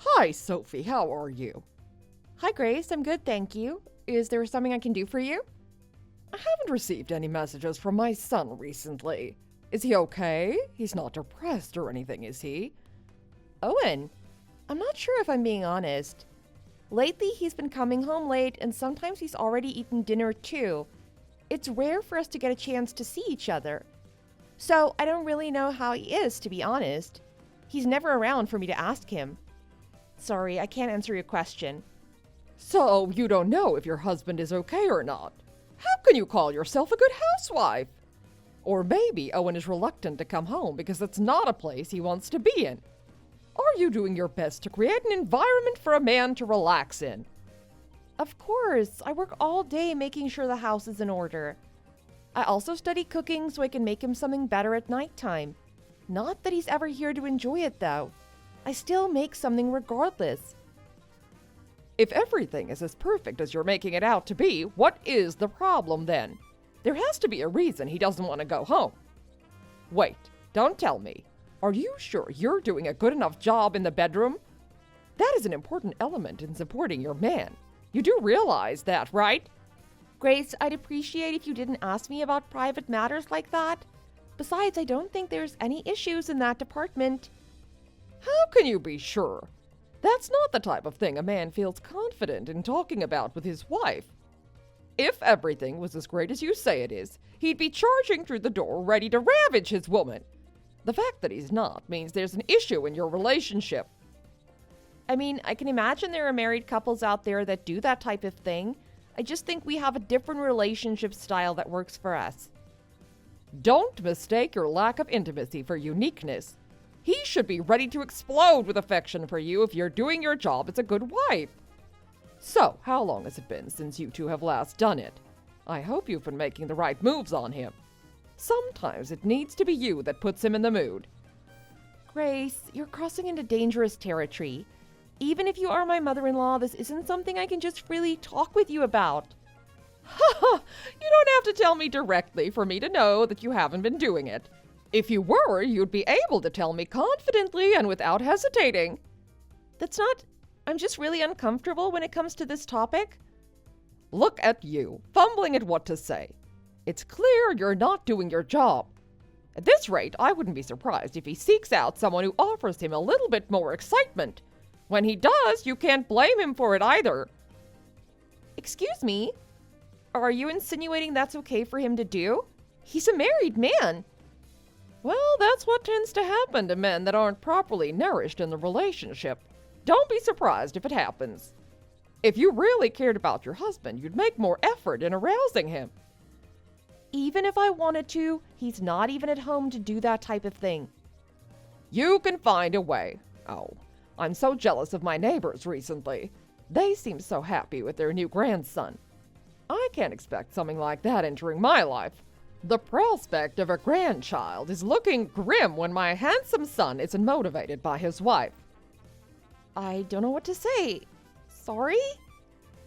Hi, Sophie. How are you? Hi, Grace. I'm good, thank you. Is there something I can do for you? I haven't received any messages from my son recently. Is he okay? He's not depressed or anything, is he? Owen, I'm not sure if I'm being honest. Lately, he's been coming home late, and sometimes he's already eaten dinner too. It's rare for us to get a chance to see each other. So I don't really know how he is, to be honest. He's never around for me to ask him. Sorry, I can't answer your question. So you don't know if your husband is okay or not? How can you call yourself a good housewife? Or maybe Owen is reluctant to come home because it's not a place he wants to be in. Are you doing your best to create an environment for a man to relax in? Of course, I work all day making sure the house is in order. I also study cooking so I can make him something better at nighttime. Not that he's ever here to enjoy it, though. I still make something regardless. If everything is as perfect as you're making it out to be, what is the problem then? There has to be a reason he doesn't want to go home. Wait, don't tell me. Are you sure you're doing a good enough job in the bedroom? That is an important element in supporting your man. You do realize that, right? Grace, I'd appreciate if you didn't ask me about private matters like that. Besides, I don't think there's any issues in that department. How can you be sure? That's not the type of thing a man feels confident in talking about with his wife. If everything was as great as you say it is, he'd be charging through the door ready to ravage his woman. The fact that he's not means there's an issue in your relationship. I mean, I can imagine there are married couples out there that do that type of thing. I just think we have a different relationship style that works for us. Don't mistake your lack of intimacy for uniqueness. He should be ready to explode with affection for you if you're doing your job as a good wife. So, how long has it been since you two have last done it? I hope you've been making the right moves on him. Sometimes it needs to be you that puts him in the mood. Grace, you're crossing into dangerous territory. Even if you are my mother-in-law, this isn't something I can just freely talk with you about. Ha ha! You don't have to tell me directly for me to know that you haven't been doing it. If you were, you'd be able to tell me confidently and without hesitating. That's not... I'm just really uncomfortable when it comes to this topic. Look at you, fumbling at what to say. It's clear you're not doing your job. At this rate, I wouldn't be surprised if he seeks out someone who offers him a little bit more excitement. When he does, you can't blame him for it either. Excuse me? Are you insinuating that's okay for him to do? He's a married man. Well, that's what tends to happen to men that aren't properly nourished in the relationship. Don't be surprised if it happens. If you really cared about your husband, you'd make more effort in arousing him. Even if I wanted to, he's not even at home to do that type of thing. You can find a way. Oh, I'm so jealous of my neighbors recently. They seem so happy with their new grandson. I can't expect something like that entering my life. The prospect of a grandchild is looking grim when my handsome son isn't motivated by his wife. I don't know what to say. Sorry?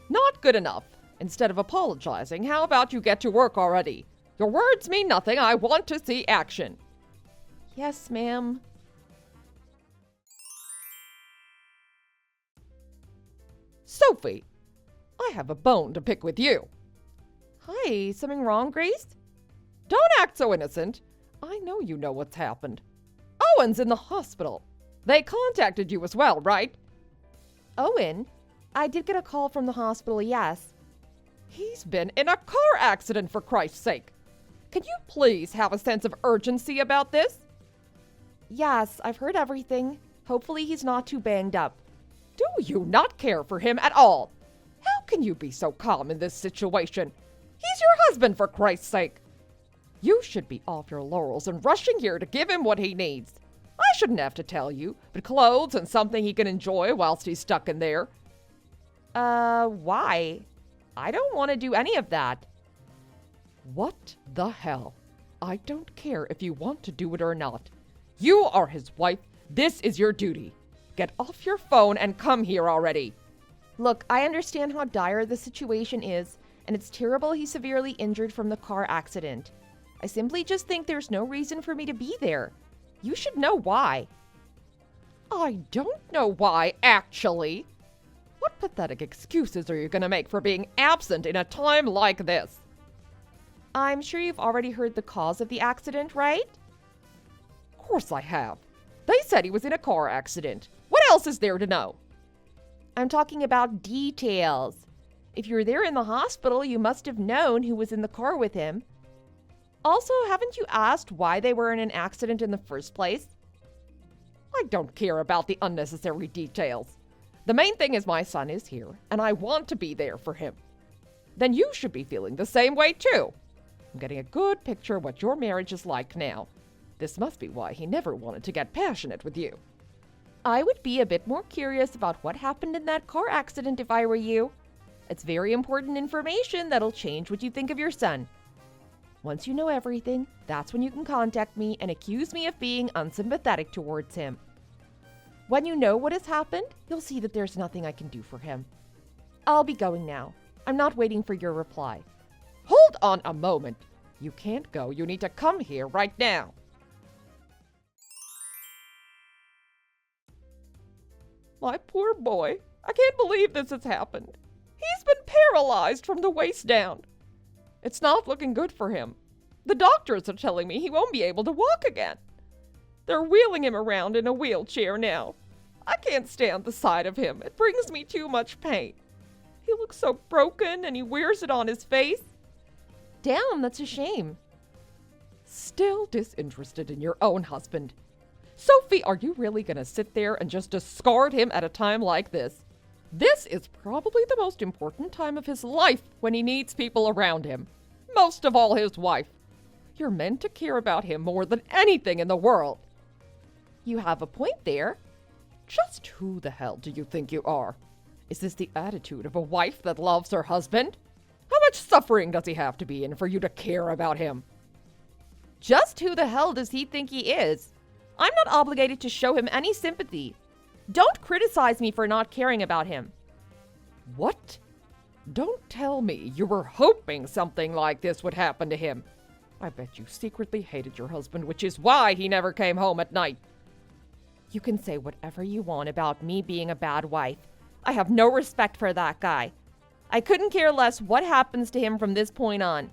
Not good enough. Instead of apologizing, how about you get to work already? Your words mean nothing. I want to see action. Yes, ma'am. Sophie, I have a bone to pick with you. Hi, something wrong, Grace? Don't act so innocent. I know you know what's happened. Owen's in the hospital. They contacted you as well, right? Owen? I did get a call from the hospital, yes. He's been in a car accident, for Christ's sake. Can you please have a sense of urgency about this? Yes, I've heard everything. Hopefully he's not too banged up. Do you not care for him at all? How can you be so calm in this situation? He's your husband, for Christ's sake. You should be off your laurels and rushing here to give him what he needs. I shouldn't have to tell you, but clothes and something he can enjoy whilst he's stuck in there. Why? I don't want to do any of that. What the hell? I don't care if you want to do it or not. You are his wife. This is your duty. Get off your phone and come here already. Look, I understand how dire the situation is, and it's terrible he's severely injured from the car accident. I simply just think there's no reason for me to be there. You should know why. I don't know why, actually. What pathetic excuses are you going to make for being absent in a time like this? I'm sure you've already heard the cause of the accident, right? Of course I have. They said he was in a car accident. What else is there to know? I'm talking about details. If you were there in the hospital, you must have known who was in the car with him. Also, haven't you asked why they were in an accident in the first place? I don't care about the unnecessary details. The main thing is my son is here, and I want to be there for him. Then you should be feeling the same way too. I'm getting a good picture of what your marriage is like now. This must be why he never wanted to get passionate with you. I would be a bit more curious about what happened in that car accident if I were you. It's very important information that'll change what you think of your son. Once you know everything, that's when you can contact me and accuse me of being unsympathetic towards him. When you know what has happened, you'll see that there's nothing I can do for him. I'll be going now. I'm not waiting for your reply. Hold on a moment. You can't go. You need to come here right now. My poor boy. I can't believe this has happened. He's been paralyzed from the waist down. It's not looking good for him. The doctors are telling me he won't be able to walk again. They're wheeling him around in a wheelchair now. I can't stand the sight of him. It brings me too much pain. He looks so broken and he wears it on his face. Damn, that's a shame. Still disinterested in your own husband. Sophie, are you really going to sit there and just discard him at a time like this? This is probably the most important time of his life when he needs people around him. Most of all his wife. You're meant to care about him more than anything in the world. You have a point there. Just who the hell do you think you are? Is this the attitude of a wife that loves her husband? How much suffering does he have to be in for you to care about him? Just who the hell does he think he is? I'm not obligated to show him any sympathy. Don't criticize me for not caring about him. What? Don't tell me you were hoping something like this would happen to him. I bet you secretly hated your husband, which is why he never came home at night. You can say whatever you want about me being a bad wife. I have no respect for that guy. I couldn't care less what happens to him from this point on.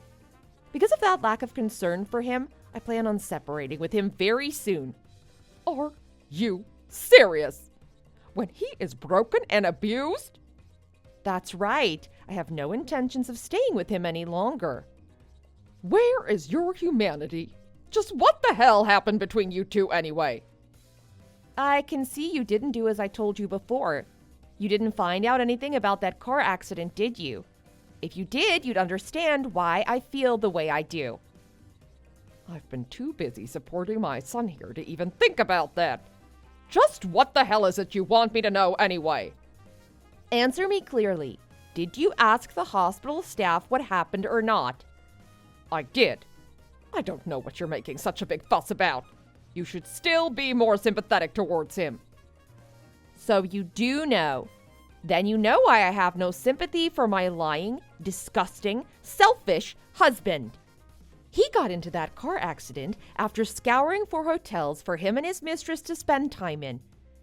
Because of that lack of concern for him, I plan on separating with him very soon. Are you serious? When he is broken and abused? That's right. I have no intentions of staying with him any longer. Where is your humanity? Just what the hell happened between you two anyway? I can see you didn't do as I told you before. You didn't find out anything about that car accident, did you? If you did, you'd understand why I feel the way I do. I've been too busy supporting my son here to even think about that. Just what the hell is it you want me to know anyway? Answer me clearly. Did you ask the hospital staff what happened or not? I did. I don't know what you're making such a big fuss about. You should still be more sympathetic towards him. So you do know. Then you know why I have no sympathy for my lying, disgusting, selfish husband. He got into that car accident after scouring for hotels for him and his mistress to spend time in.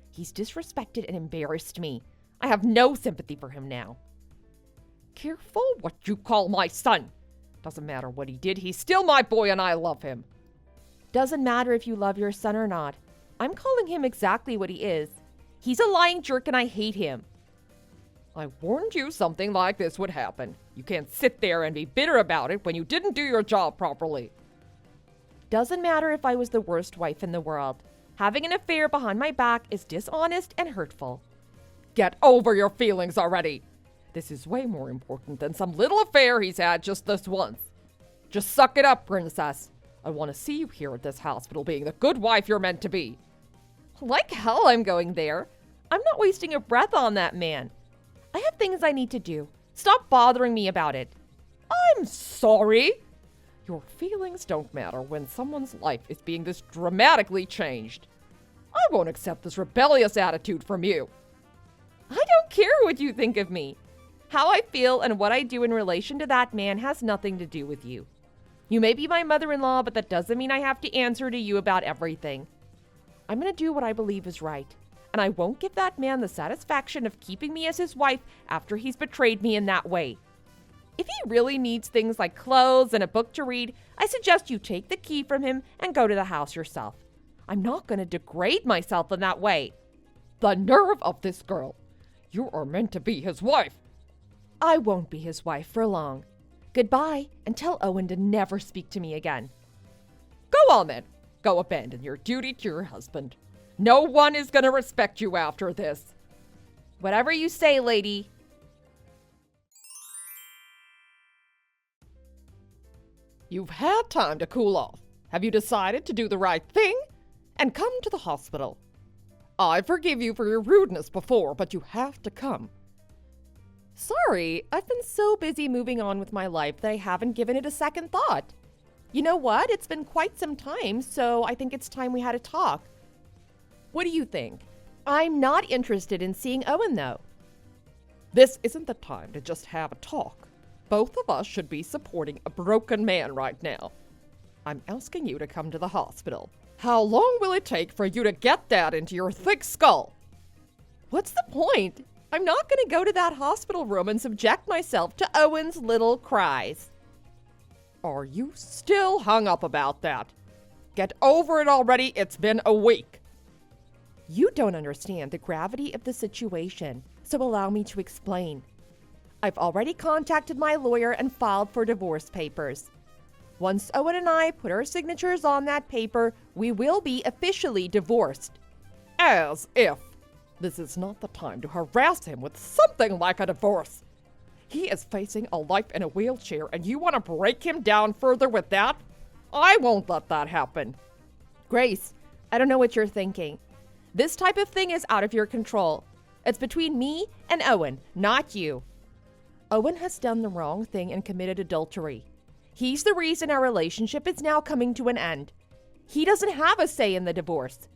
He's disrespected and embarrassed me. I have no sympathy for him now. Careful what you call my son. Doesn't matter what he did, he's still my boy and I love him. Doesn't matter if you love your son or not. I'm calling him exactly what he is. He's a lying jerk and I hate him. I warned you something like this would happen. You can't sit there and be bitter about it when you didn't do your job properly. Doesn't matter if I was the worst wife in the world. Having an affair behind my back is dishonest and hurtful. Get over your feelings already. This is way more important than some little affair he's had just this once. Just suck it up, princess. I want to see you here at this hospital being the good wife you're meant to be. Like hell I'm going there. I'm not wasting a breath on that man. I have things I need to do. Stop bothering me about it. I'm sorry. Your feelings don't matter when someone's life is being this dramatically changed. I won't accept this rebellious attitude from you. I don't care what you think of me. How I feel and what I do in relation to that man has nothing to do with you. You may be my mother-in-law, but that doesn't mean I have to answer to you about everything. I'm going to do what I believe is right. and I won't give that man the satisfaction of keeping me as his wife after he's betrayed me in that way. If he really needs things like clothes and a book to read, I suggest you take the key from him and go to the house yourself. I'm not going to degrade myself in that way. The nerve of this girl! You are meant to be his wife. I won't be his wife for long. Goodbye, and tell Owen to never speak to me again. Go on then. Go abandon your duty to your husband. No one is going to respect you after this. Whatever you say, lady. You've had time to cool off. Have you decided to do the right thing and come to the hospital? I forgive you for your rudeness before, but you have to come. Sorry, I've been so busy moving on with my life that I haven't given it a second thought. You know what? It's been quite some time, so I think it's time we had a talk. What do you think? I'm not interested in seeing Owen, though. This isn't the time to just have a talk. Both of us should be supporting a broken man right now. I'm asking you to come to the hospital. How long will it take for you to get that into your thick skull? What's the point? I'm not going to go to that hospital room and subject myself to Owen's little cries. Are you still hung up about that? Get over it already. It's been a week. You don't understand the gravity of the situation, so allow me to explain. I've already contacted my lawyer and filed for divorce papers. Once Owen and I put our signatures on that paper, we will be officially divorced. As if. This is not the time to harass him with something like a divorce. He is facing a life in a wheelchair, and you want to break him down further with that? I won't let that happen. Grace, I don't know what you're thinking. This type of thing is out of your control. It's between me and Owen, not you. Owen has done the wrong thing and committed adultery. He's the reason our relationship is now coming to an end. He doesn't have a say in the divorce.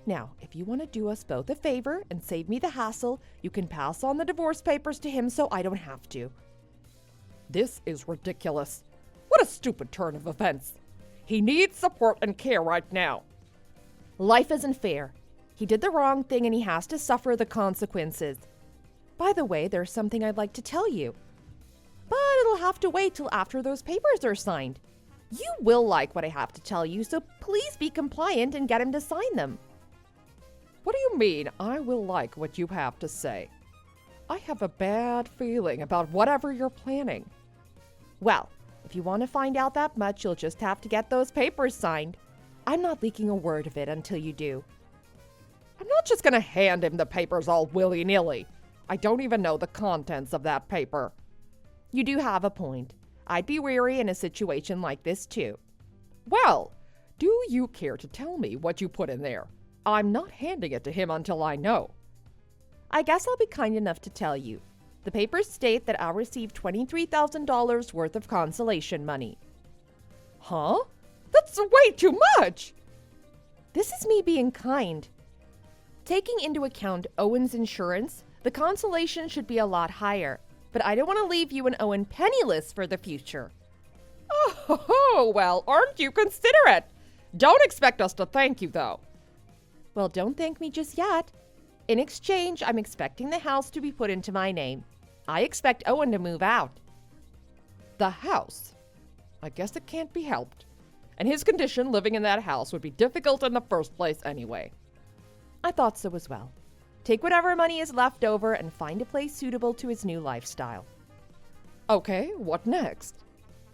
Now, if you want to do us both a favor and save me the hassle, you can pass on the divorce papers to him so I don't have to. This is ridiculous. What a stupid turn of events. He needs support and care right now. Life isn't fair. He did the wrong thing and he has to suffer the consequences. By the way, there's something I'd like to tell you. But it'll have to wait till after those papers are signed. You will like what I have to tell you, so please be compliant and get him to sign them. What do you mean, I will like what you have to say? I have a bad feeling about whatever you're planning. Well, if you want to find out that much, you'll just have to get those papers signed. I'm not leaking a word of it until you do. I'm not just going to hand him the papers all willy-nilly. I don't even know the contents of that paper. You do have a point. I'd be wary in a situation like this, too. Well, do you care to tell me what you put in there? I'm not handing it to him until I know. I guess I'll be kind enough to tell you. The papers state that I'll receive $23,000 worth of consolation money. Huh? That's way too much! This is me being kind. Taking into account Owen's insurance, the consolation should be a lot higher, but I don't want to leave you and Owen penniless for the future. Oh, well, aren't you considerate? Don't expect us to thank you, though. Well, don't thank me just yet. In exchange, I'm expecting the house to be put into my name. I expect Owen to move out. The house? I guess it can't be helped. And his condition living in that house would be difficult in the first place anyway. I thought so as well. Take whatever money is left over and find a place suitable to his new lifestyle. Okay, what next?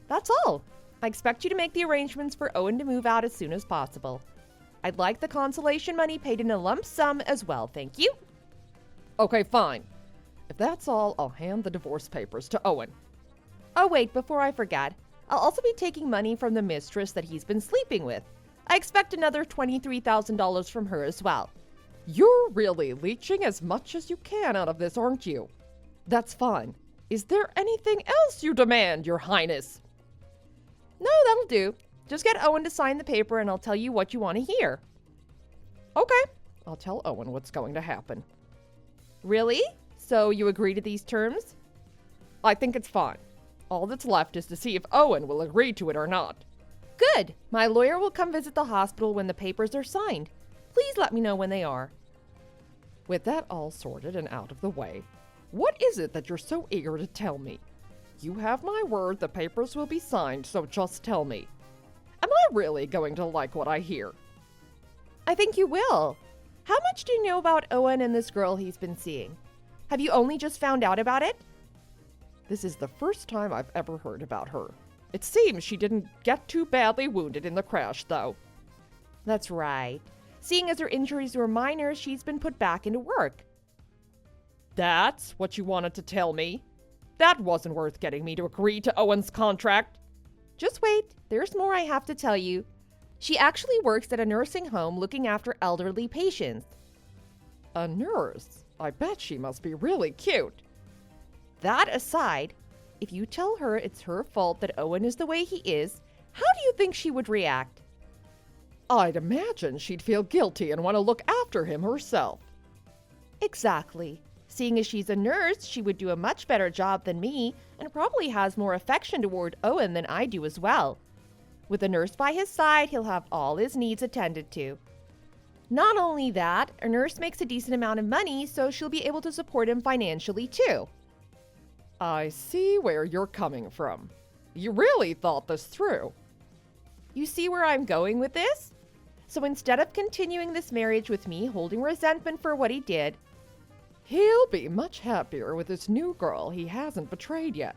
That's all. I expect you to make the arrangements for Owen to move out as soon as possible. I'd like the consolation money paid in a lump sum as well, thank you. Okay, fine. If that's all, I'll hand the divorce papers to Owen. Oh wait, before I forget, I'll also be taking money from the mistress that he's been sleeping with. I expect another $23,000 from her as well. You're really leeching as much as you can out of this, aren't you? That's fine. Is there anything else you demand, Your Highness? No, that'll do. Just get Owen to sign the paper and I'll tell you what you want to hear. Okay, I'll tell Owen what's going to happen. Really? So you agree to these terms? I think it's fine. All that's left is to see if Owen will agree to it or not. Good. My lawyer will come visit the hospital when the papers are signed. Please let me know when they are. With that all sorted and out of the way, what is it that you're so eager to tell me? You have my word the papers will be signed, so just tell me. Am I really going to like what I hear? I think you will. How much do you know about Owen and this girl he's been seeing? Have you only just found out about it? This is the first time I've ever heard about her. It seems she didn't get too badly wounded in the crash, though. That's right. Seeing as her injuries were minor, she's been put back into work. That's what you wanted to tell me? That wasn't worth getting me to agree to Owen's contract. Just wait, there's more I have to tell you. She actually works at a nursing home looking after elderly patients. A nurse? I bet she must be really cute. That aside, if you tell her it's her fault that Owen is the way he is, how do you think she would react? I'd imagine she'd feel guilty and want to look after him herself. Exactly. Seeing as she's a nurse, she would do a much better job than me and probably has more affection toward Owen than I do as well. With a nurse by his side, he'll have all his needs attended to. Not only that, a nurse makes a decent amount of money, so she'll be able to support him financially too. I see where you're coming from. You really thought this through. You see where I'm going with this? So instead of continuing this marriage with me holding resentment for what he did, he'll be much happier with this new girl he hasn't betrayed yet.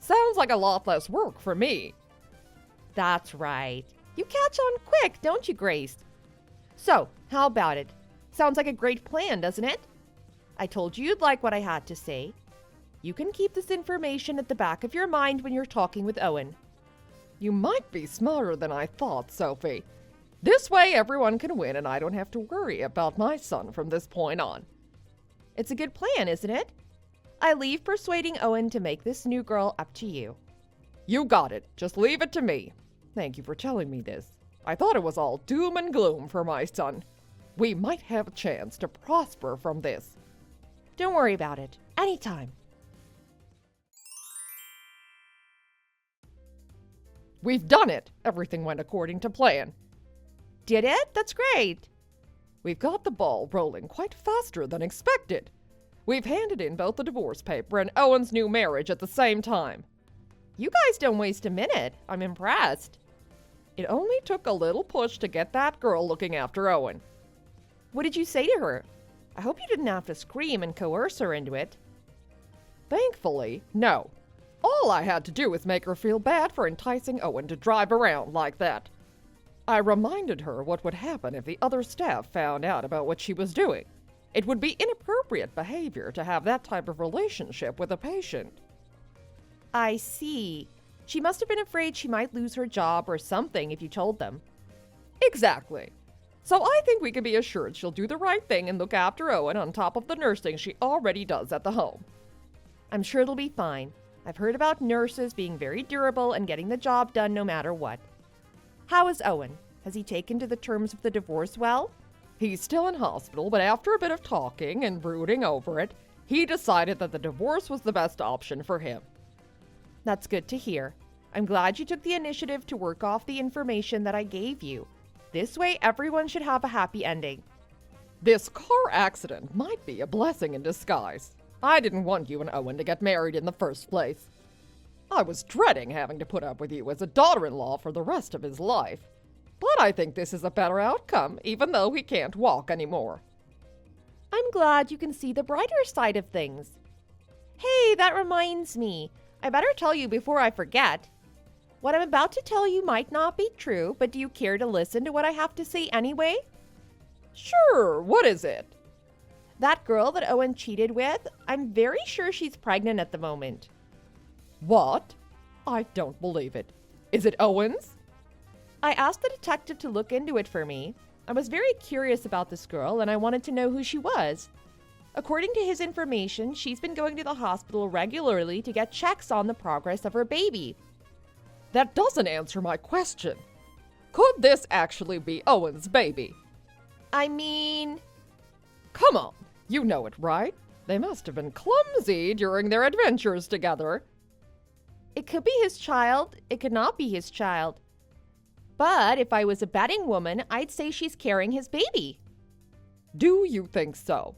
Sounds like a lot less work for me. That's right. You catch on quick, don't you, Grace? So, how about it? Sounds like a great plan, doesn't it? I told you you'd like what I had to say. You can keep this information at the back of your mind when you're talking with Owen. You might be smarter than I thought, Sophie. This way everyone can win and I don't have to worry about my son from this point on. It's a good plan, isn't it? I leave persuading Owen to make this new girl up to you. You got it. Just leave it to me. Thank you for telling me this. I thought it was all doom and gloom for my son. We might have a chance to prosper from this. Don't worry about it. Anytime. We've done it. Everything went according to plan. Did it? That's great. We've got the ball rolling quite faster than expected. We've handed in both the divorce paper and Owen's new marriage at the same time. You guys don't waste a minute. I'm impressed. It only took a little push to get that girl looking after Owen. What did you say to her? I hope you didn't have to scream and coerce her into it. Thankfully, no. All I had to do was make her feel bad for enticing Owen to drive around like that. I reminded her what would happen if the other staff found out about what she was doing. It would be inappropriate behavior to have that type of relationship with a patient. I see. She must have been afraid she might lose her job or something if you told them. Exactly. So I think we can be assured she'll do the right thing and look after Owen on top of the nursing she already does at the home. I'm sure it'll be fine. I've heard about nurses being very durable and getting the job done no matter what. How is Owen? Has he taken to the terms of the divorce well? He's still in hospital, but after a bit of talking and brooding over it, he decided that the divorce was the best option for him. That's good to hear. I'm glad you took the initiative to work off the information that I gave you. This way, everyone should have a happy ending. This car accident might be a blessing in disguise. I didn't want you and Owen to get married in the first place. I was dreading having to put up with you as a daughter-in-law for the rest of his life. But I think this is a better outcome, even though he can't walk anymore. I'm glad you can see the brighter side of things. Hey, that reminds me. I better tell you before I forget. What I'm about to tell you might not be true, but do you care to listen to what I have to say anyway? Sure, what is it? That girl that Owen cheated with, I'm very sure she's pregnant at the moment. What? I don't believe it. Is it Owen's? I asked the detective to look into it for me. I was very curious about this girl and I wanted to know who she was. According to his information, she's been going to the hospital regularly to get checks on the progress of her baby. That doesn't answer my question. Could this actually be Owen's baby? I mean... Come on, you know it, right? They must have been clumsy during their adventures together. It could be his child, it could not be his child. But if I was a betting woman, I'd say she's carrying his baby. Do you think so?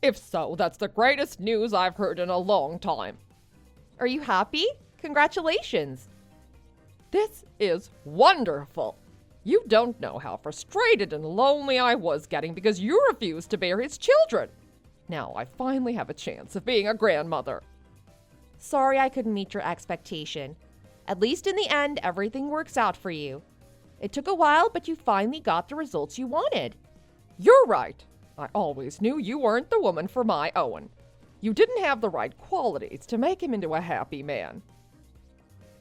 If so, that's the greatest news I've heard in a long time. Are you happy? Congratulations. This is wonderful. You don't know how frustrated and lonely I was getting because you refused to bear his children. Now I finally have a chance of being a grandmother. Sorry I couldn't meet your expectation. At least in the end, everything works out for you. It took a while, but you finally got the results you wanted. You're right. I always knew you weren't the woman for my Owen. You didn't have the right qualities to make him into a happy man.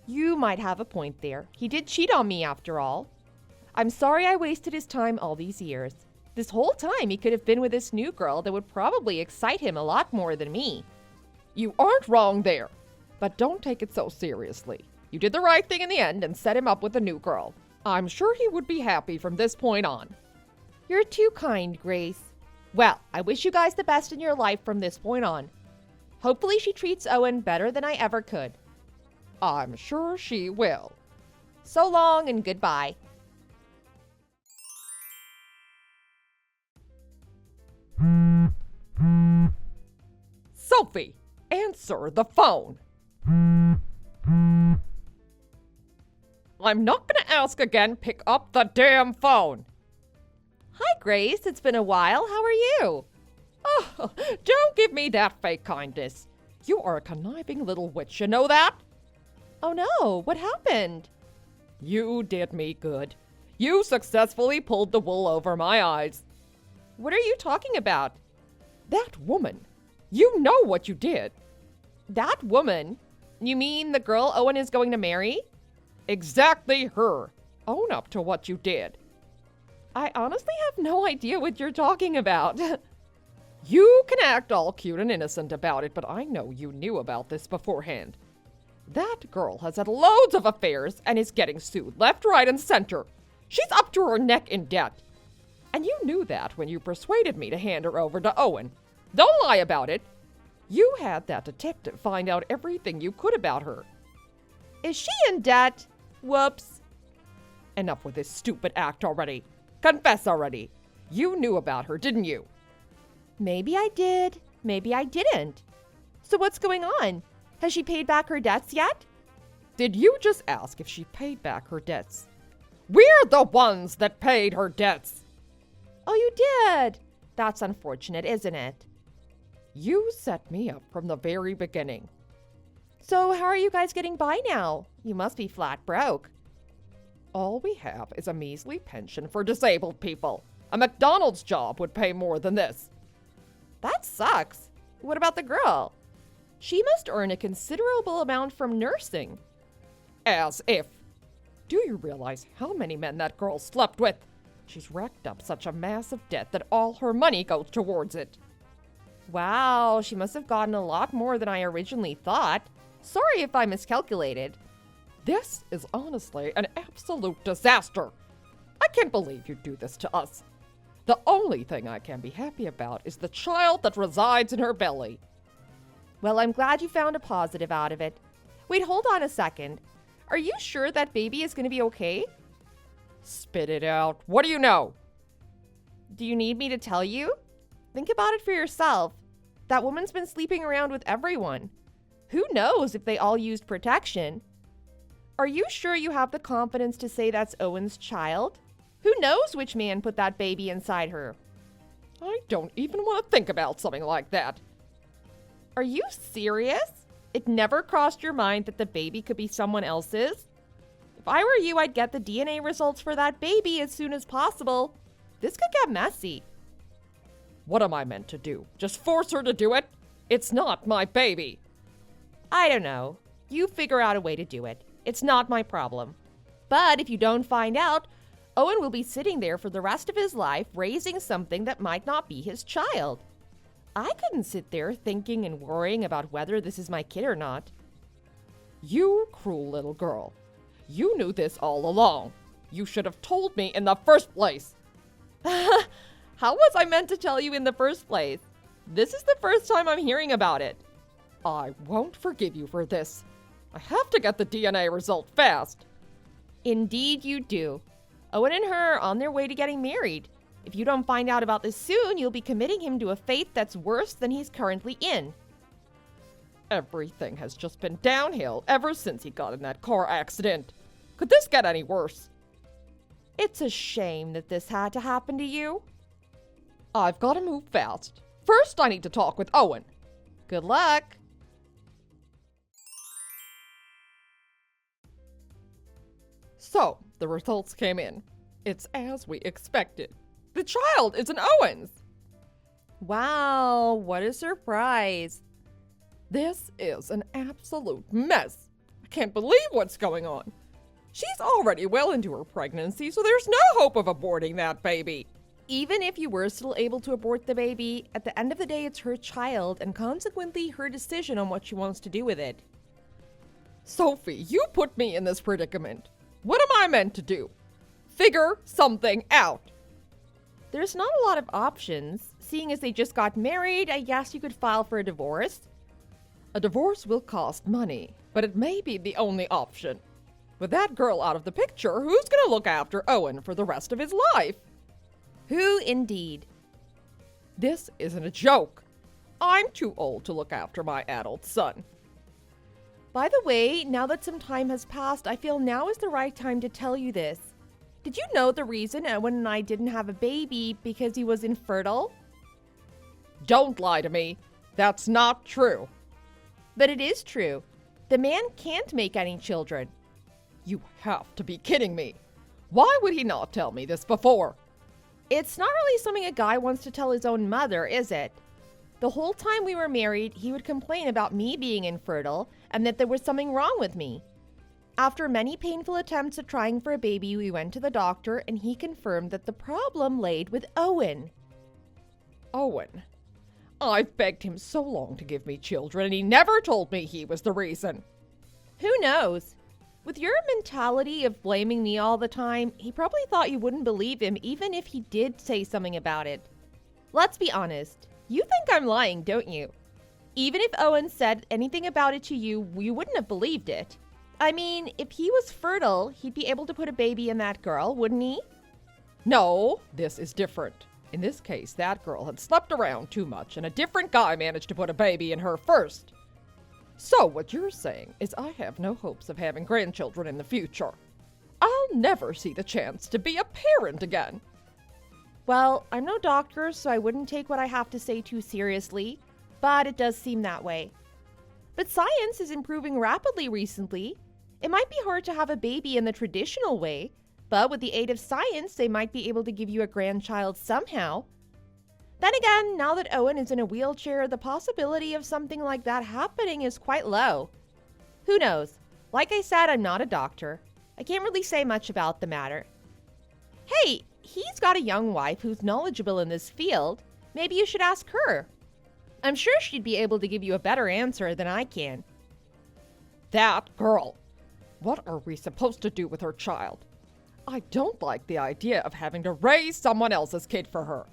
You might have a point there. He did cheat on me after all. I'm sorry I wasted his time all these years. This whole time he could have been with this new girl that would probably excite him a lot more than me. You aren't wrong there, but don't take it so seriously. You did the right thing in the end and set him up with a new girl. I'm sure he would be happy from this point on. You're too kind, Grace. Well, I wish you guys the best in your life from this point on. Hopefully she treats Owen better than I ever could. I'm sure she will. So long and goodbye. Sophie, answer the phone. I'm not gonna ask again. Pick up the damn phone. Hi, Grace. It's been a while. How are you? Oh, don't give me that fake kindness. You are a conniving little witch, you know that? Oh no, what happened? You did me good. You successfully pulled the wool over my eyes. What are you talking about? That woman. You know what you did. That woman? You mean the girl Owen is going to marry? Exactly her. Own up to what you did. I honestly have no idea what you're talking about. You can act all cute and innocent about it, but I know you knew about this beforehand. That girl has had loads of affairs and is getting sued left, right, and center. She's up to her neck in debt. And you knew that when you persuaded me to hand her over to Owen. Don't lie about it. You had that detective find out everything you could about her. Is she in debt? Whoops. Enough with this stupid act already. Confess already. You knew about her, didn't you? Maybe I did. Maybe I didn't. So what's going on? Has she paid back her debts yet? Did you just ask if she paid back her debts? We're the ones that paid her debts. Oh, you did? That's unfortunate, isn't it? You set me up from the very beginning. So how are you guys getting by now? You must be flat broke. All we have is a measly pension for disabled people. A McDonald's job would pay more than this. That sucks. What about the girl? She must earn a considerable amount from nursing. As if. Do you realize how many men that girl slept with? She's racked up such a massive debt that all her money goes towards it. Wow, she must have gotten a lot more than I originally thought. Sorry if I miscalculated. This is honestly an absolute disaster. I can't believe you'd do this to us. The only thing I can be happy about is the child that resides in her belly. Well, I'm glad you found a positive out of it. Wait, hold on a second. Are you sure that baby is going to be okay? Spit it out. What do you know? Do you need me to tell you? Think about it for yourself. That woman's been sleeping around with everyone. Who knows if they all used protection? Are you sure you have the confidence to say that's Owen's child? Who knows which man put that baby inside her? I don't even want to think about something like that. Are you serious? It never crossed your mind that the baby could be someone else's? If I were you, I'd get the DNA results for that baby as soon as possible. This could get messy. What am I meant to do? Just force her to do it? It's not my baby. I don't know. You figure out a way to do it. It's not my problem. But if you don't find out, Owen will be sitting there for the rest of his life raising something that might not be his child. I couldn't sit there thinking and worrying about whether this is my kid or not. You cruel little girl. You knew this all along. You should have told me in the first place. How was I meant to tell you in the first place? This is the first time I'm hearing about it. I won't forgive you for this. I have to get the DNA result fast. Indeed you do. Owen and her are on their way to getting married. If you don't find out about this soon, you'll be committing him to a fate that's worse than he's currently in. Everything has just been downhill ever since he got in that car accident. Could this get any worse? It's a shame that this had to happen to you. I've got to move fast. First, I need to talk with Owen. Good luck. So, the results came in. It's as we expected. The child is an Owens. Wow, what a surprise. This is an absolute mess. I can't believe what's going on. She's already well into her pregnancy, so there's no hope of aborting that baby. Even if you were still able to abort the baby, at the end of the day, it's her child and consequently her decision on what she wants to do with it. Sophie, you put me in this predicament. What am I meant to do? Figure something out. There's not a lot of options. Seeing as they just got married, I guess you could file for a divorce. A divorce will cost money, but it may be the only option. With that girl out of the picture, who's gonna look after Owen for the rest of his life? Who indeed? This isn't a joke. I'm too old to look after my adult son. By the way, now that some time has passed, I feel now is the right time to tell you this. Did you know the reason Owen and I didn't have a baby because he was infertile? Don't lie to me. That's not true. But it is true. The man can't make any children. You have to be kidding me. Why would he not tell me this before? It's not really something a guy wants to tell his own mother, is it? The whole time we were married, he would complain about me being infertile and that there was something wrong with me. After many painful attempts at trying for a baby, we went to the doctor and he confirmed that the problem laid with Owen. Owen? I've begged him so long to give me children and he never told me he was the reason. Who knows? With your mentality of blaming me all the time, he probably thought you wouldn't believe him even if he did say something about it. Let's be honest. You think I'm lying, don't you? Even if Owen said anything about it to you, you wouldn't have believed it. I mean, if he was fertile, he'd be able to put a baby in that girl, wouldn't he? No, this is different. In this case, that girl had slept around too much and a different guy managed to put a baby in her first. So what you're saying is I have no hopes of having grandchildren in the future. I'll never see the chance to be a parent again. Well, I'm no doctor, so I wouldn't take what I have to say too seriously, but it does seem that way. But science is improving rapidly recently. It might be hard to have a baby in the traditional way, but with the aid of science, they might be able to give you a grandchild somehow. Then again, now that Owen is in a wheelchair, the possibility of something like that happening is quite low. Who knows? Like I said, I'm not a doctor. I can't really say much about the matter. Hey, he's got a young wife who's knowledgeable in this field. Maybe you should ask her. I'm sure she'd be able to give you a better answer than I can. That girl. What are we supposed to do with her child? I don't like the idea of having to raise someone else's kid for her.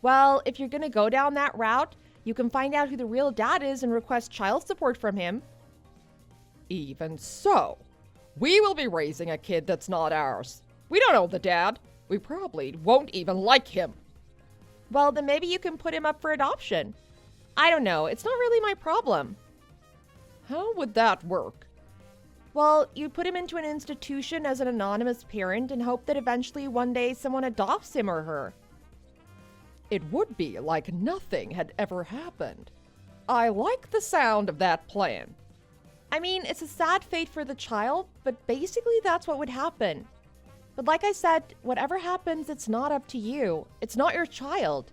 Well, if you're going to go down that route, you can find out who the real dad is and request child support from him. Even so, we will be raising a kid that's not ours. We don't know the dad. We probably won't even like him. Well, then maybe you can put him up for adoption. I don't know. It's not really my problem. How would that work? Well, you put him into an institution as an anonymous parent and hope that eventually one day someone adopts him or her. It would be like nothing had ever happened. I like the sound of that plan. I mean, it's a sad fate for the child, but basically that's what would happen. But like I said, whatever happens, it's not up to you. It's not your child.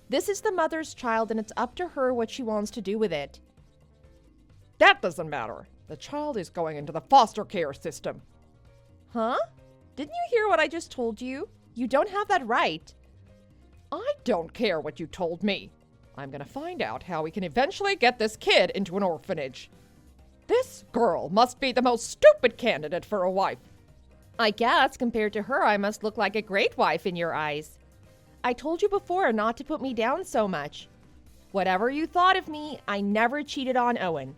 This is the mother's child, and it's up to her what she wants to do with it. That doesn't matter. The child is going into the foster care system. Huh? Didn't you hear what I just told you? You don't have that right. I don't care what you told me. I'm gonna find out how we can eventually get this kid into an orphanage. This girl must be the most stupid candidate for a wife. I guess, compared to her, I must look like a great wife in your eyes. I told you before not to put me down so much. Whatever you thought of me, I never cheated on Owen.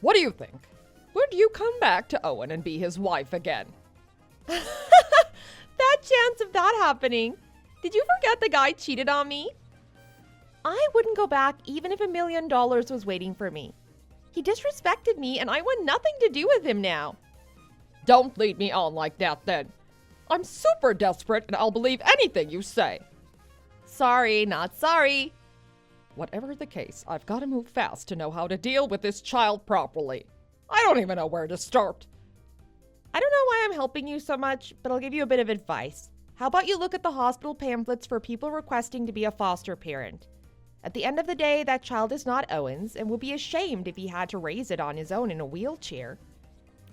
What do you think? Would you come back to Owen and be his wife again? That what chance of that happening? Did you forget the guy cheated on me? I wouldn't go back even if $1 million was waiting for me. He disrespected me and I want nothing to do with him now. Don't lead me on like that then. I'm super desperate and I'll believe anything you say. Sorry, not sorry. Whatever the case, I've got to move fast to know how to deal with this child properly. I don't even know where to start. I don't know why I'm helping you so much, but I'll give you a bit of advice. How about you look at the hospital pamphlets for people requesting to be a foster parent? At the end of the day, that child is not Owen's and would be ashamed if he had to raise it on his own in a wheelchair.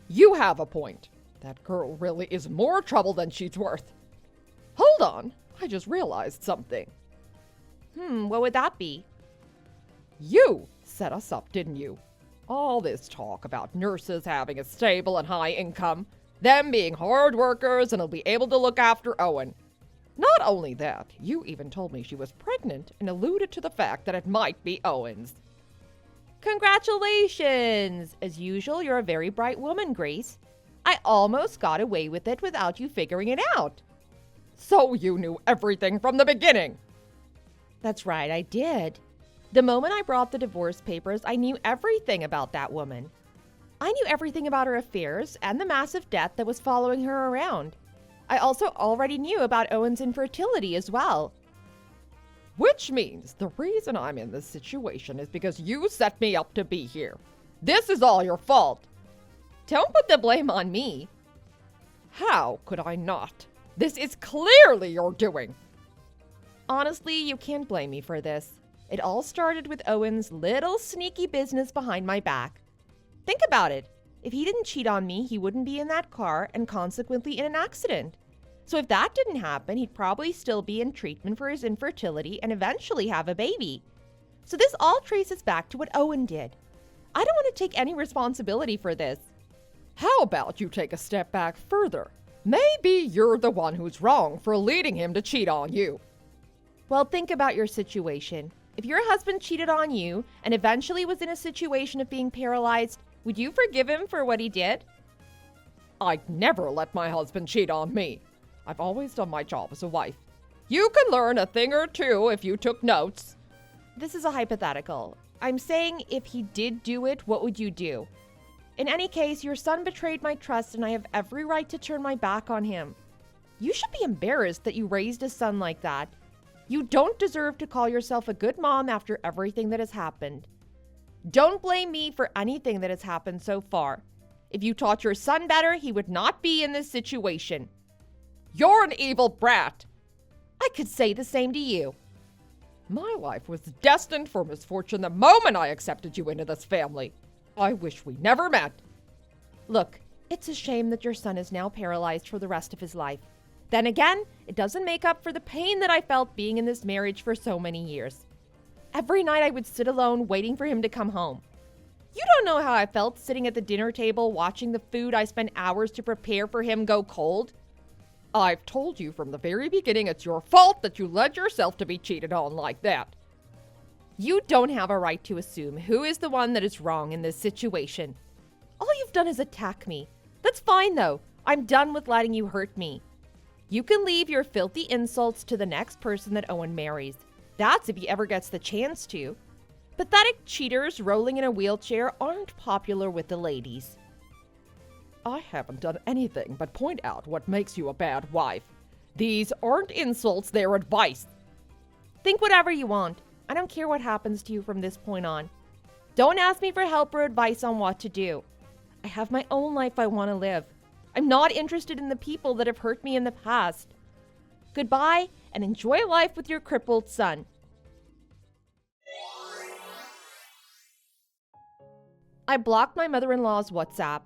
You have a point. That girl really is more trouble than she's worth. Hold on, I just realized something. What would that be? You set us up, didn't you? All this talk about nurses having a stable and high income, them being hard workers and will be able to look after Owen. Not only that, you even told me she was pregnant and alluded to the fact that it might be Owen's. Congratulations! As usual, you're a very bright woman, Grace. I almost got away with it without you figuring it out. So you knew everything from the beginning. That's right, I did. The moment I brought the divorce papers, I knew everything about that woman. I knew everything about her affairs and the massive debt that was following her around. I also already knew about Owen's infertility as well. Which means the reason I'm in this situation is because you set me up to be here. This is all your fault. Don't put the blame on me. How could I not? This is clearly your doing. Honestly, you can't blame me for this. It all started with Owen's little sneaky business behind my back. Think about it. If he didn't cheat on me, he wouldn't be in that car and consequently in an accident. So if that didn't happen, he'd probably still be in treatment for his infertility and eventually have a baby. So this all traces back to what Owen did. I don't want to take any responsibility for this. How about you take a step back further? Maybe you're the one who's wrong for leading him to cheat on you. Well, think about your situation. If your husband cheated on you and eventually was in a situation of being paralyzed, would you forgive him for what he did? I'd never let my husband cheat on me. I've always done my job as a wife. You can learn a thing or two if you took notes. This is a hypothetical. I'm saying if he did do it, what would you do? In any case, your son betrayed my trust and I have every right to turn my back on him. You should be embarrassed that you raised a son like that. You don't deserve to call yourself a good mom after everything that has happened. Don't blame me for anything that has happened so far. If you taught your son better, he would not be in this situation. You're an evil brat. I could say the same to you. My life was destined for misfortune the moment I accepted you into this family. I wish we never met. Look, it's a shame that your son is now paralyzed for the rest of his life. Then again, it doesn't make up for the pain that I felt being in this marriage for so many years. Every night I would sit alone waiting for him to come home. You don't know how I felt sitting at the dinner table watching the food I spent hours to prepare for him go cold. I've told you from the very beginning it's your fault that you led yourself to be cheated on like that. You don't have a right to assume who is the one that is wrong in this situation. All you've done is attack me. That's fine though. I'm done with letting you hurt me. You can leave your filthy insults to the next person that Owen marries. That's if he ever gets the chance to. Pathetic cheaters rolling in a wheelchair aren't popular with the ladies. I haven't done anything but point out what makes you a bad wife. These aren't insults, they're advice. Think whatever you want. I don't care what happens to you from this point on. Don't ask me for help or advice on what to do. I have my own life I want to live. I'm not interested in the people that have hurt me in the past. Goodbye, and enjoy life with your crippled son. I blocked my mother-in-law's WhatsApp.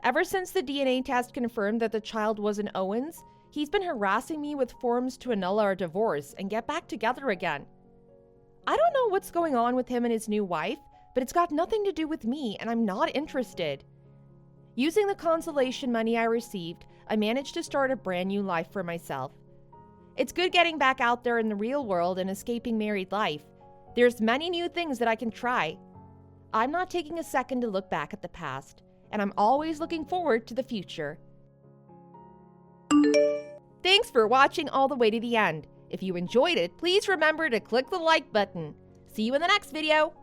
Ever since the DNA test confirmed that the child wasn't Owen's, he's been harassing me with forms to annul our divorce and get back together again. I don't know what's going on with him and his new wife, but it's got nothing to do with me, and I'm not interested. Using the consolation money I received, I managed to start a brand new life for myself. It's good getting back out there in the real world and escaping married life. There's many new things that I can try. I'm not taking a second to look back at the past, and I'm always looking forward to the future. Thanks for watching all the way to the end. If you enjoyed it, please remember to click the like button. See you in the next video.